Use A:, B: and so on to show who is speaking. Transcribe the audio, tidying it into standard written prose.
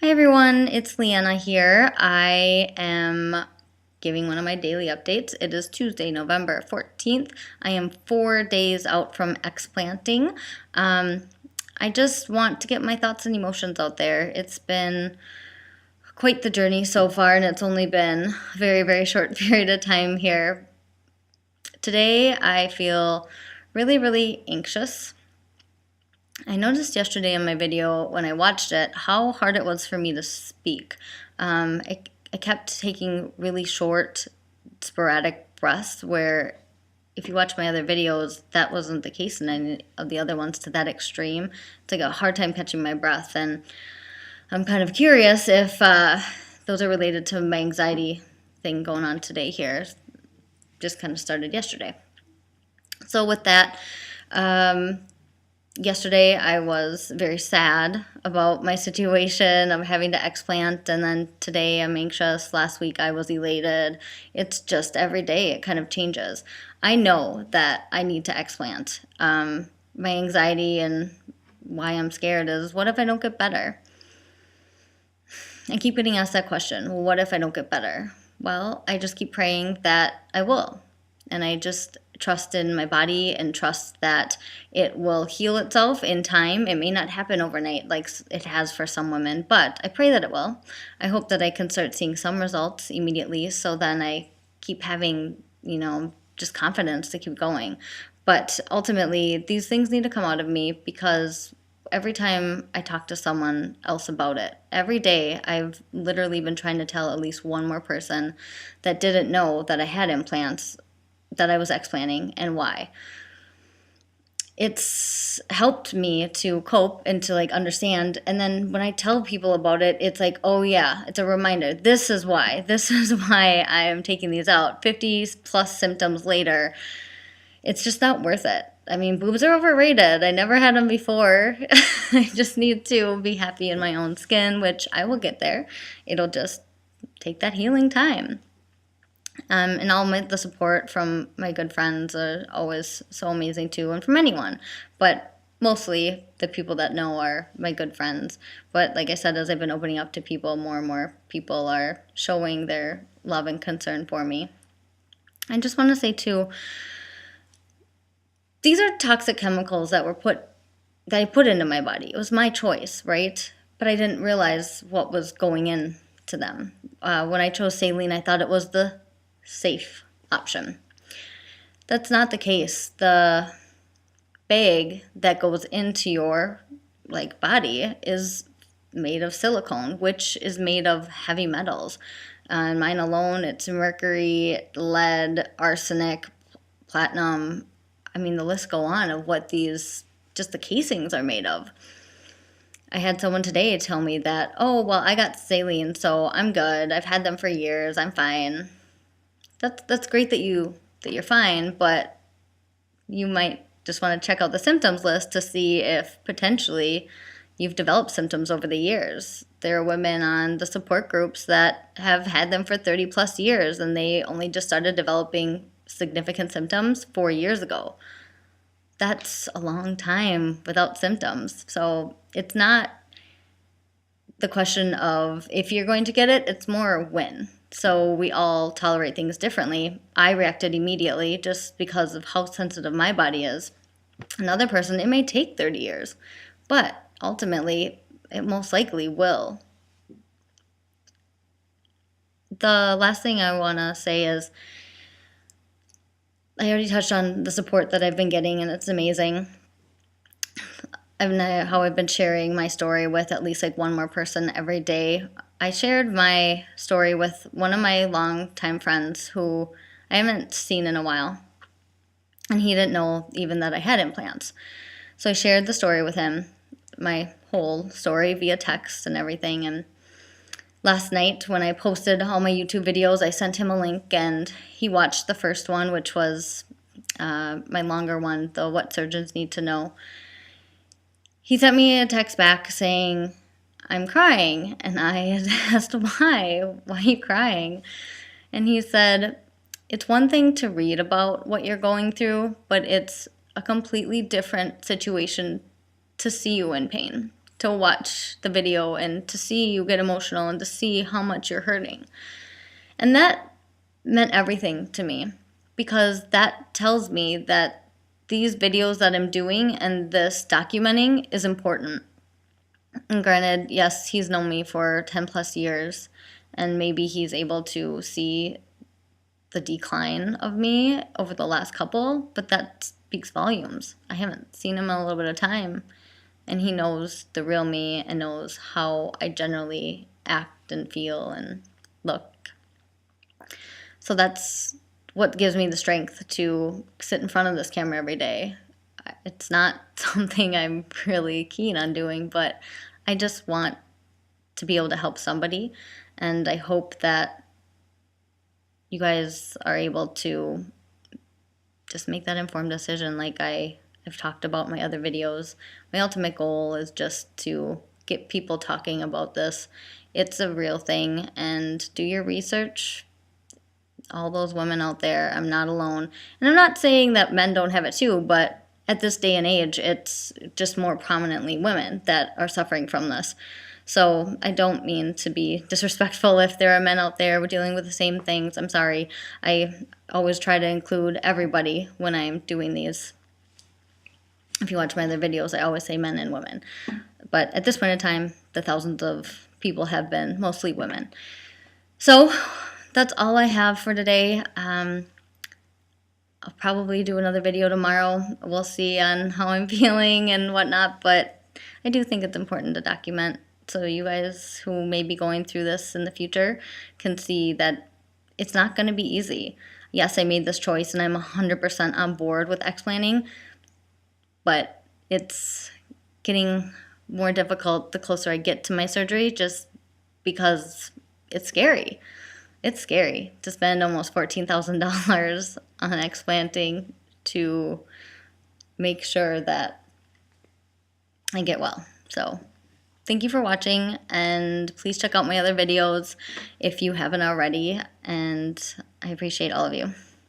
A: Hi everyone, it's Leanna here. I am giving one of my daily updates. It is Tuesday, November 14th. I am 4 days out from explanting. I just want to get my thoughts and emotions out there. It's been quite the journey so far, and it's only been a very, very short period of time here. Today, I feel really, really anxious. I noticed yesterday in my video when I watched it how hard it was for me to speak. I kept taking really short, sporadic breaths where if you watch my other videos, that wasn't the case in any of the other ones to that extreme. It's like a hard time catching my breath, and I'm kind of curious if those are related to my anxiety thing going on today here. Just kind of started yesterday. So with that, yesterday I was very sad about my situation of having to explant, and then today I'm anxious. Last week I was elated. It's just every day it kind of changes. I know that I need to explant. My anxiety and why I'm scared is, what if I don't get better? I keep getting asked that question. Well, what if I don't get better? Well, I just keep praying that I will. And I just trust in my body and trust that it will heal itself in time. It may not happen overnight like it has for some women, but I pray that it will. I hope that I can start seeing some results immediately, so then I keep having, just confidence to keep going. But ultimately, these things need to come out of me because every time I talk to someone else about it, every day I've literally been trying to tell at least one more person that didn't know that I had implants, that I was explanting, and why. It's helped me to cope and to understand. And then when I tell people about it, it's like, oh yeah, it's a reminder. This is why. This is why I am taking these out. 50 plus symptoms later, it's just not worth it. I mean, boobs are overrated. I never had them before. I just need to be happy in my own skin, which I will get there. It'll just take that healing time. And the support from my good friends are always so amazing too, and from anyone. But mostly the people that know are my good friends. But like I said, as I've been opening up to people, more and more people are showing their love and concern for me. I just want to say too, these are toxic chemicals that I put into my body. It was my choice, right? But I didn't realize what was going into them. When I chose saline, I thought it was the safe option. That's not the case. The bag that goes into your body is made of silicone, which is made of heavy metals. Mine alone, it's mercury, lead, arsenic, platinum. I mean, the list go on of what just the casings are made of. I had someone today tell me that, oh, well, I got saline, so I'm good. I've had them for years. I'm fine. That's great that you're fine, but you might just want to check out the symptoms list to see if potentially you've developed symptoms over the years. There are women on the support groups that have had them for 30 plus years, and they only just started developing significant symptoms 4 years ago. That's a long time without symptoms. So it's not the question of if you're going to get it, it's more when. So we all tolerate things differently. I reacted immediately just because of how sensitive my body is. Another person, it may take 30 years, but ultimately, it most likely will. The last thing I want to say is, I already touched on the support that I've been getting, and it's amazing. How I've been sharing my story with at least one more person every day. I shared my story with one of my longtime friends who I haven't seen in a while, and he didn't know even that I had implants. So I shared the story with him, my whole story via text and everything. And last night when I posted all my YouTube videos, I sent him a link, and he watched the first one, which was my longer one, the What Surgeons Need to Know. He sent me a text back saying, I'm crying. And I had asked why. Why are you crying? And he said, it's one thing to read about what you're going through, but it's a completely different situation to see you in pain. to watch the video and to see you get emotional and to see how much you're hurting. And that meant everything to me, because that tells me that these videos that I'm doing and this documenting is important. And granted, yes, he's known me for 10 plus years, and maybe he's able to see the decline of me over the last couple, but that speaks volumes. I haven't seen him in a little bit of time, and he knows the real me and knows how I generally act and feel and look. So that's what gives me the strength to sit in front of this camera every day. It's not something I'm really keen on doing, but I just want to be able to help somebody, and I hope that you guys are able to just make that informed decision like I've talked about in my other videos. My ultimate goal is just to get people talking about this. It's a real thing, and do your research. All those women out there, I'm not alone. And I'm not saying that men don't have it too, but at this day and age, it's just more prominently women that are suffering from this. So I don't mean to be disrespectful if there are men out there dealing with the same things. I'm sorry. I always try to include everybody when I'm doing these. If you watch my other videos, I always say men and women. But at this point in time, the thousands of people have been mostly women. So that's all I have for today. I'll probably do another video tomorrow. We'll see on how I'm feeling and whatnot, but I do think it's important to document so you guys who may be going through this in the future can see that it's not going to be easy. Yes, I made this choice and I'm 100% on board with explanting, but it's getting more difficult the closer I get to my surgery, just because it's scary. It's scary to spend almost $14,000 on explanting to make sure that I get well. So thank you for watching, and please check out my other videos if you haven't already, and I appreciate all of you.